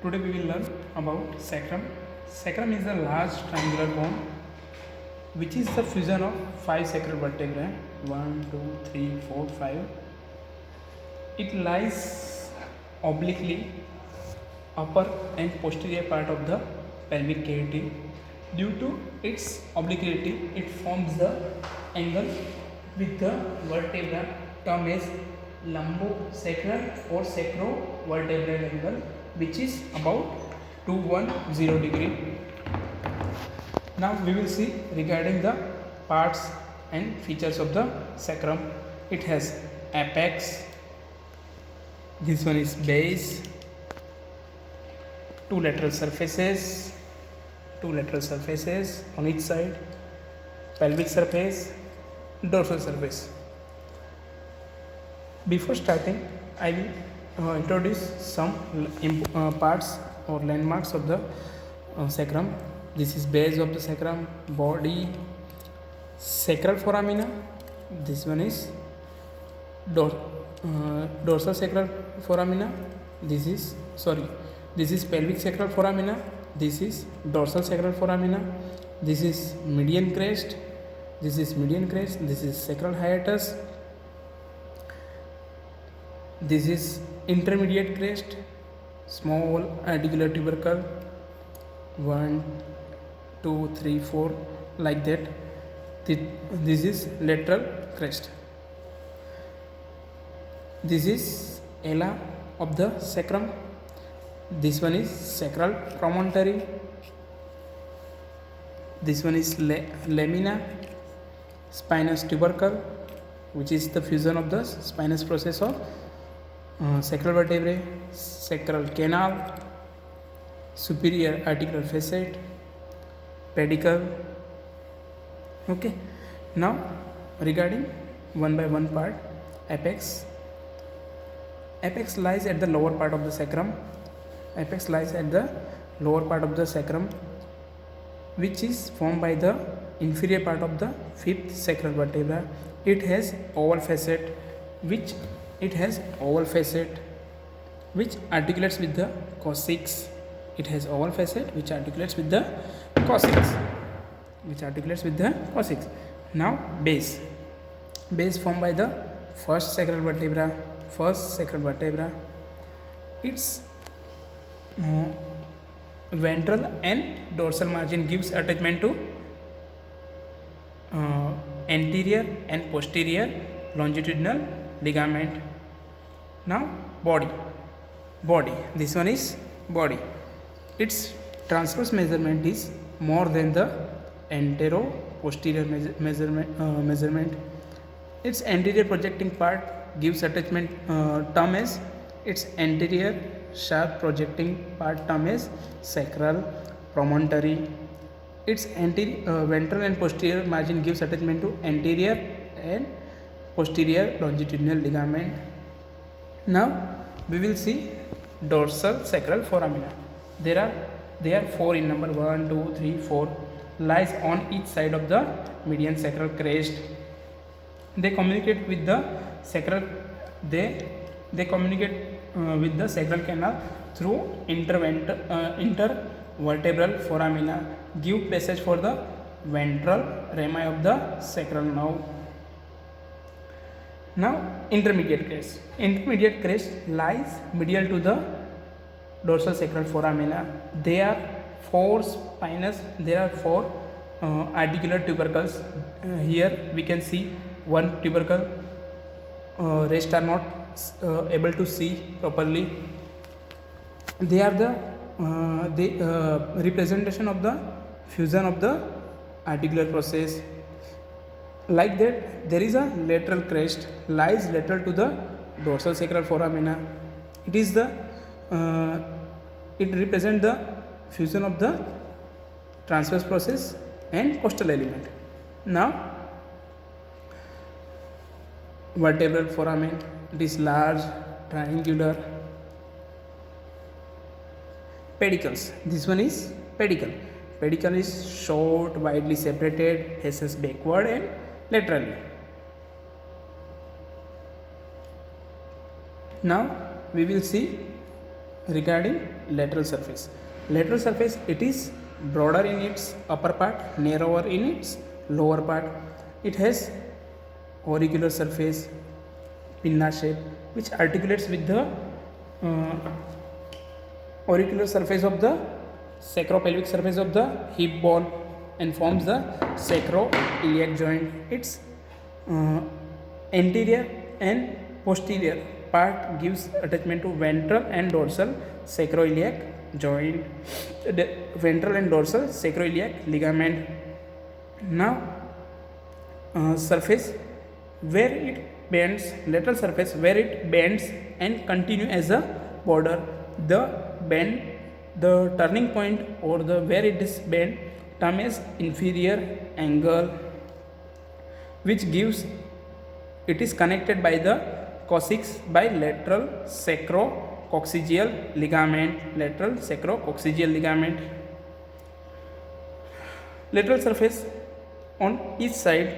Today we will learn about sacrum. Sacrum is a large triangular bone which is the fusion of five sacral vertebrae 1, 2, 3, 4, 5. It lies obliquely upper and posterior part of the pelvic cavity. Due to its obliquity, it forms the angle with the vertebra termed as lumbosacral or sacrovertebral angle, which is about 210 degree. Now we will see regarding the parts and features of the sacrum. It has apex, this one is base, two lateral surfaces on each side, pelvic surface, dorsal surface. Before starting, I will introduce some parts or landmarks of the sacrum. This is base of the sacrum, body, sacral foramina. This one is dorsal sacral foramina. This is pelvic sacral foramina. This is dorsal sacral foramina. This is median crest. This is sacral hiatus. This is intermediate crest, small articular tubercle, 1, 2, 3, 4, like that. This is lateral crest. This is ala of the sacrum. This one is sacral promontory. This one is lamina, spinous tubercle, which is the fusion of the spinous process of sacral vertebrae, sacral canal, superior articular facet, pedicle. Okay, now regarding one by one part, apex. Apex lies at the lower part of the sacrum. Which is formed by the inferior part of the fifth sacral vertebra. It has oval facet which articulates with the coccyx. Now base formed by the first sacral vertebra. Its ventral and dorsal margin gives attachment to anterior and posterior longitudinal ligament. Now body. This one is body. Its transverse measurement is more than the antero-posterior measurement. Its anterior projecting part gives attachment term as its anterior sharp projecting part term as sacral promontory. Its ventral and posterior margin gives attachment to anterior and posterior longitudinal ligament. Now we will see dorsal sacral foramina. They are 4 in number, 1, 2, 3, 4, lies on each side of the median sacral crest. They communicate with the sacral with the sacral canal through intervertebral foramina, give passage for the ventral rami of the sacral nerve. Now intermediate crest lies medial to the dorsal sacral foramina. There are 4 articular tubercles. Here we can see one tubercle, rest are not able to see properly. They are the representation of the fusion of the articular process. Like that, there is a lateral crest, lies lateral to the dorsal sacral foramina. It represents the fusion of the transverse process and costal element. Now vertebral foramen. It is large, triangular. Pedicles. This one is pedicle. Pedicle is short, widely separated, faces backward and laterally. Now we will see regarding lateral surface. Lateral surface, it is broader in its upper part, narrower in its lower part. It has auricular surface, pinna shape, which articulates with the auricular surface of the sacropelvic surface of the hip bone and forms the sacroiliac joint. Its anterior and posterior part gives attachment to ventral and dorsal sacroiliac joint, the ventral and dorsal sacroiliac ligament. Now surface where it bends, lateral surface where it bends and continue as a border. The turning point or the where it is bent term is inferior angle, which gives it is connected by the coccyx by lateral sacrococcygeal ligament. Lateral sacrococcygeal ligament. Lateral surface on each side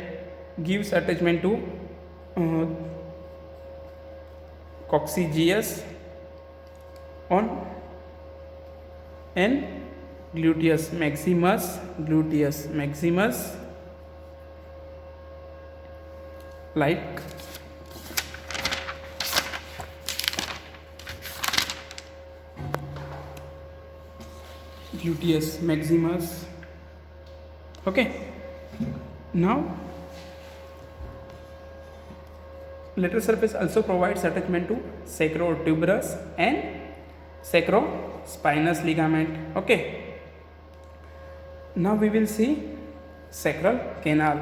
gives attachment to coccygeus on and gluteus maximus, like gluteus maximus. Okay, now lateral surface also provides attachment to sacrotuberous and sacrospinous ligament. Okay, now we will see sacral canal.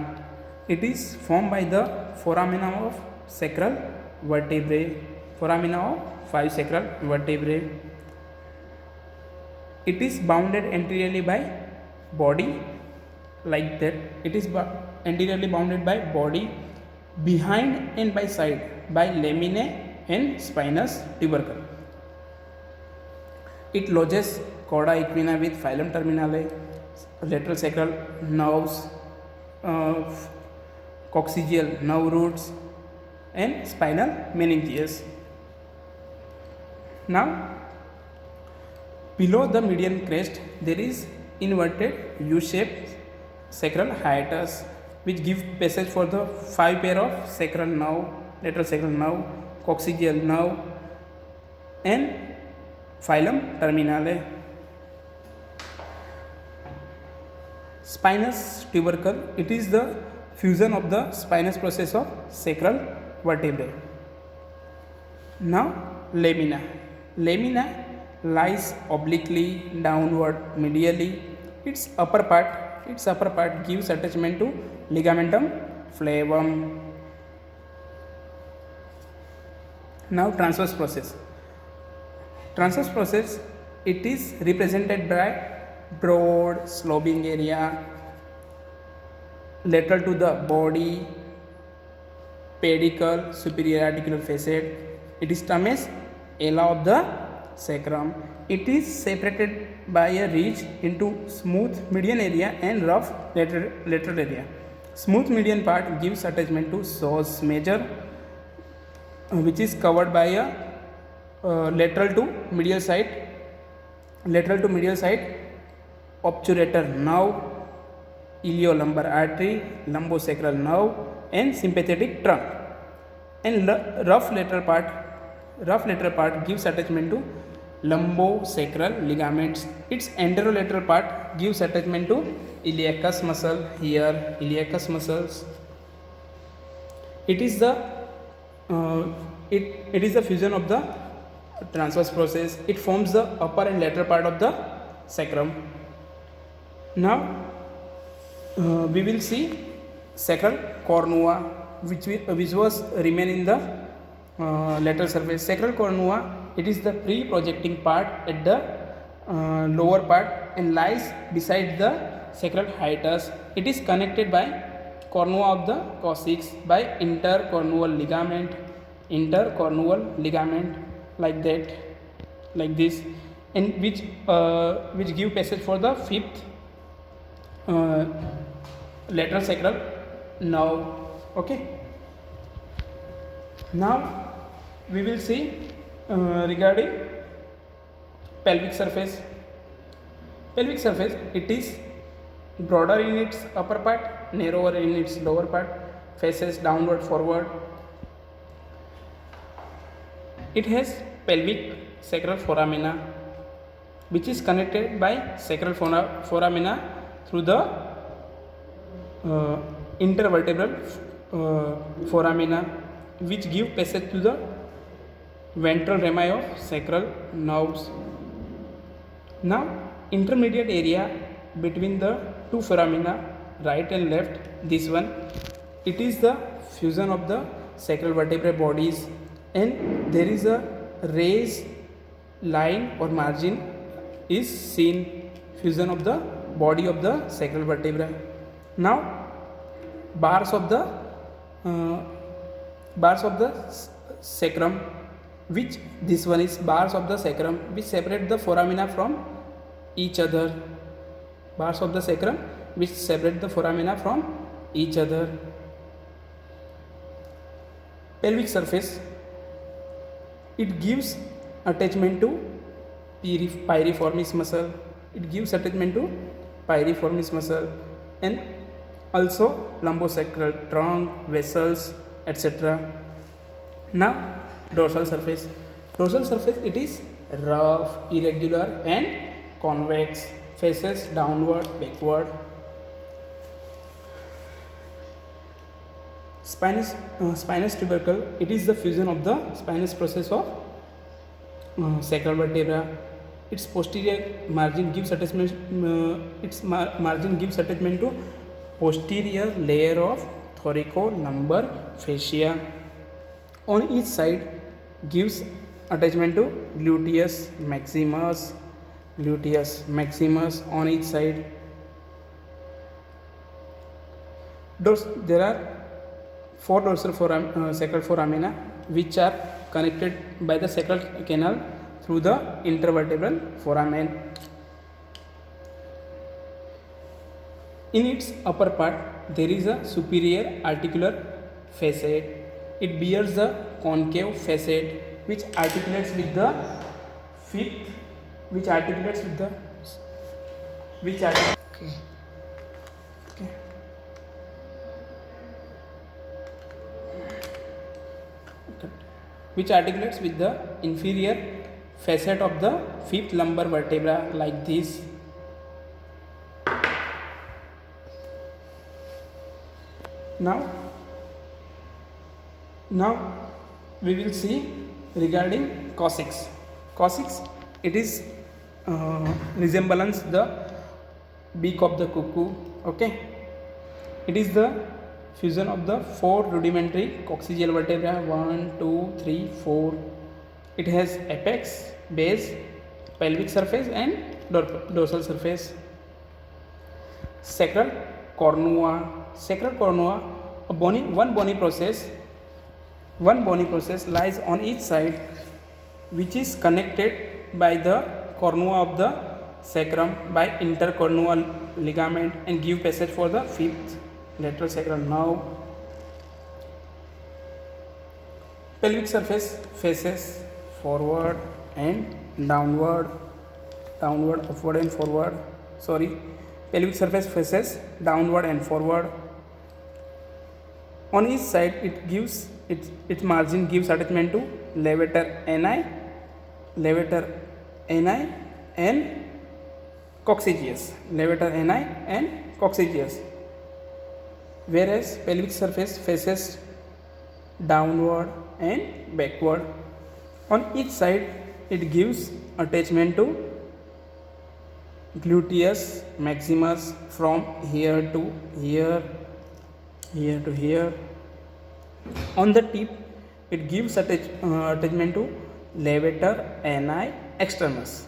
It is formed by the foramina of sacral vertebrae, foramina of 5 sacral vertebrae. It is bounded anteriorly by body, like that. It is anteriorly bounded by body, behind and by side by laminae and spinous tubercle. It lodges cauda equina with phylum terminale, lateral sacral nerves, coccygeal nerve roots and spinal meninges. Now below the median crest there is inverted U-shaped sacral hiatus, which give passage for the 5 pair of sacral nerve, lateral sacral nerve, coccygeal nerve and phylum terminale. Spinous tubercle, it is the fusion of the spinous process of sacral vertebrae. Now lamina. Lamina lies obliquely downward medially. Its upper part gives attachment to ligamentum flavum. Now transverse process. Transverse process, it is represented by broad sloping area lateral to the body, pedicle, superior articular facet. It is termed as ala of the sacrum. It is separated by a ridge into smooth median area and rough lateral area. Smooth median part gives attachment to psoas major, which is covered by a lateral to medial side obturator nerve, iliolumbar artery, lumbosacral nerve and sympathetic trunk. And rough lateral part gives attachment to lumbosacral ligaments. Its anterolateral part gives attachment to iliacus muscle, here iliacus muscles. It is the fusion of the transverse process. It forms the upper and lateral part of the sacrum. Now we will see sacral cornua, which was remain in the lateral surface. Sacral cornua, it is the pre-projecting part at the lower part and lies beside the sacral hiatus. It is connected by cornua of the coccyx by intercornual ligament, like that, like this, and which give passage for the 5th lateral sacral nerve. Okay, now we will see regarding pelvic surface. Pelvic surface, it is broader in its upper part, narrower in its lower part, faces downward, forward. It has pelvic sacral foramina, which is connected by sacral foramina through the intervertebral foramina, which give passage to the ventral rami of sacral nerves. Now, intermediate area between the two foramina, right and left, this one, it is the fusion of the sacral vertebrae bodies, and there is a raised line or margin is seen, fusion of the body of the sacral vertebra. Now, bars of the sacrum, which this one is bars of the sacrum, which separate the foramina from each other. Bars of the sacrum which separate the foramina from each other. Pelvic surface, it gives attachment to piriformis muscle. It gives attachment to piriformis muscle and also lumbosacral trunk, vessels, etc. Now, dorsal surface. Dorsal surface, it is rough, irregular and convex, faces downward, backward. Spinous tubercle, it is the fusion of the spinous process of sacral vertebra. Its posterior margin gives attachment. Margin gives attachment to posterior layer of thoracolumbar fascia. On each side gives attachment to gluteus maximus. Gluteus maximus on each side. There are 4 dorsal sacral foramina which are connected by the sacral canal through the intervertebral foramen. In its upper part, there is a superior articular facet. It bears the concave facet which articulates with the fifth, which articulates with the which articulates with the inferior facet of the fifth lumbar vertebra, like this. Now we will see regarding coccyx. Coccyx, it is resemblance the beak of the cuckoo. Okay, it is the fusion of the 4 rudimentary coccygeal vertebrae, 1, 2, 3, 4. It has apex, base, pelvic surface and dorsal surface. Sacral cornua. Sacral cornua, one bony process lies on each side, which is connected by the cornua of the sacrum by intercornual ligament and give passage for the fifth lateral sacral nerve. Pelvic surface faces forward and downward, upward and forward. Pelvic surface faces downward and forward. On each side, its margin gives attachment to levator ani and coccygeus. Whereas pelvic surface faces downward and backward. On each side, it gives attachment to gluteus maximus from here to here to here. On the tip, it gives attachment to levator ani externus,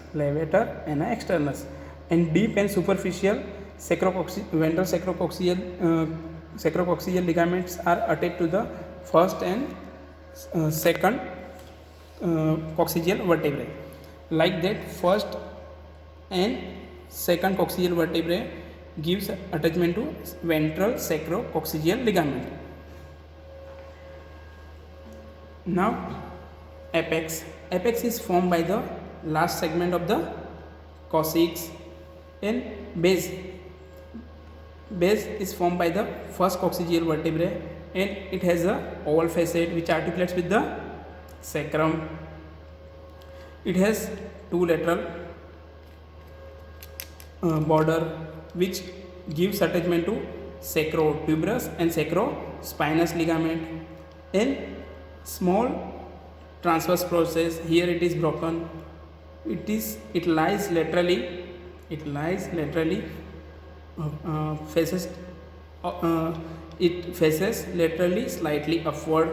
and deep and superficial ventral sacrococcygeal ligaments are attached to the first and second coccygeal vertebrae. Like that, first and second coccygeal vertebrae gives attachment to ventral sacrococcygeal ligament. Now, apex is formed by the last segment of the coccyx. And base is formed by the first coccygeal vertebrae, and it has a oval facet which articulates with the sacrum. It has two lateral border which gives attachment to sacrotuberous and sacrospinous ligament, and small transverse process. Here it is broken. It lies laterally. It faces laterally slightly upward.